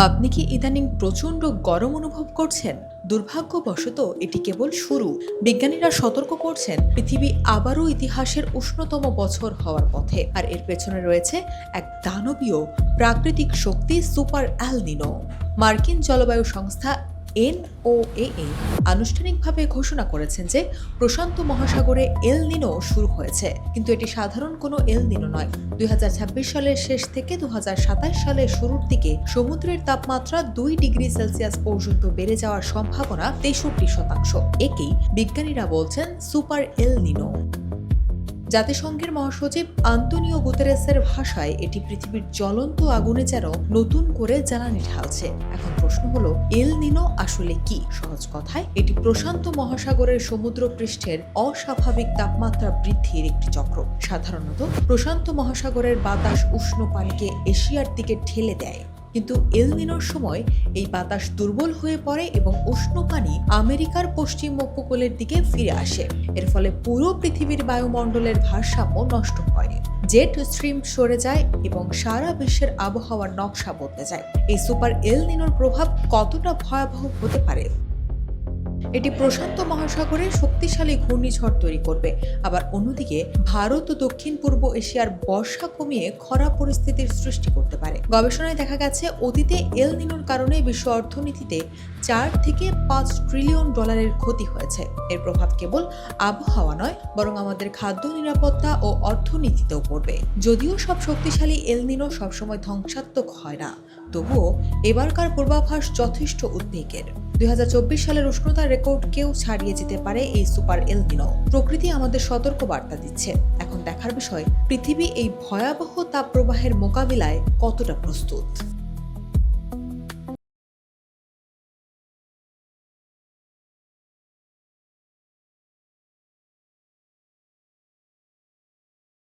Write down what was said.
আপনি কি ইদানিং প্রচণ্ড গরম অনুভব করছেন? দুর্ভাগ্যবশত এটি কেবল শুরু। বিজ্ঞানীরা সতর্ক করছেন পৃথিবী আবারও ইতিহাসের উষ্ণতম বছর হওয়ার পথে, আর এর পেছনে রয়েছে এক দানবীয় প্রাকৃতিক শক্তি, সুপার এল নিনো। মার্কিন জলবায়ু সংস্থা NOAA আনুষ্ঠানিকভাবে ঘোষণা করেছেন যে প্রশান্ত মহাসাগরে এল নিনো শুরু হয়েছে, কিন্তু এটি সাধারণ কোনো এল নিনো নয়। 2026 সালের শেষ থেকে 2027 সালের শুরুর দিকে সমুদ্রের তাপমাত্রা 2 ডিগ্রি সেলসিয়াস পর্যন্ত বেড়ে যাওয়ার সম্ভাবনা 63%। একেই বিজ্ঞানীরা বলছেন সুপার এল নিনো। জাতিসংঘের মহাসচিব আন্তোনিও গুতেরেসের ভাষায় এটি পৃথিবীর জ্বলন্ত আগুনে যেন নতুন করে জ্বালানি ঢালছে। এখন প্রশ্ন হলো, এল নিনো আসলে কি? সহজ কথায়, এটি প্রশান্ত মহাসাগরের সমুদ্র পৃষ্ঠের অস্বাভাবিক তাপমাত্রা বৃদ্ধির একটি চক্র। সাধারণত প্রশান্ত মহাসাগরের বাতাস উষ্ণ পানিকে এশিয়ার দিকে ঠেলে দেয়, কিন্তু এল নিনোর সময় এই বাতাস দুর্বল হয়ে পড়ে এবং উষ্ণ পানি আমেরিকার পশ্চিম উপকূলের দিকে ফিরে আসে। এর ফলে পুরো পৃথিবীর বায়ুমণ্ডলের ভারসাম্য নষ্ট হয়, জেট স্ট্রিম সরে যায় এবং সারা বিশ্বের আবহাওয়ার নকশা বদলে যায়। এই সুপার এল নিনোর প্রভাব কতটা ভয়াবহ হতে পারে? এটি প্রশান্ত মহাসাগরে শক্তিশালী ঘূর্ণিঝড় তৈরি করবে, আবার অন্যদিকে ভারত ও দক্ষিণ পূর্ব এশিয়ার বর্ষা কমিয়ে খরা পরিস্থিতির সৃষ্টি করতে পারে। গবেষণায় দেখা গেছে, অতীতে এল নিনোর কারণে বিশ্ব অর্থনীতিতে 4 থেকে 5 ট্রিলিয়ন ডলারের ক্ষতি হয়েছে। এর প্রভাব কেবল আবহাওয়া নয়, বরং আমাদের খাদ্য নিরাপত্তা ও অর্থনীতিতেও পড়বে। যদিও সব শক্তিশালী এল নিনো সবসময় ধ্বংসাত্মক হয় না, তবুও এবারকার পূর্বাভাস যথেষ্ট উদ্বেগের। 2024 সালের উষ্ণতার রেকর্ডকেও ছাড়িয়ে যেতে পারে এই সুপার এল নিনো। প্রকৃতি আমাদের সতর্ক বার্তা দিচ্ছে। এখন দেখার বিষয়, পৃথিবী এই ভয়াবহ তাপপ্রবাহের মোকাবিলায় কতটা প্রস্তুত।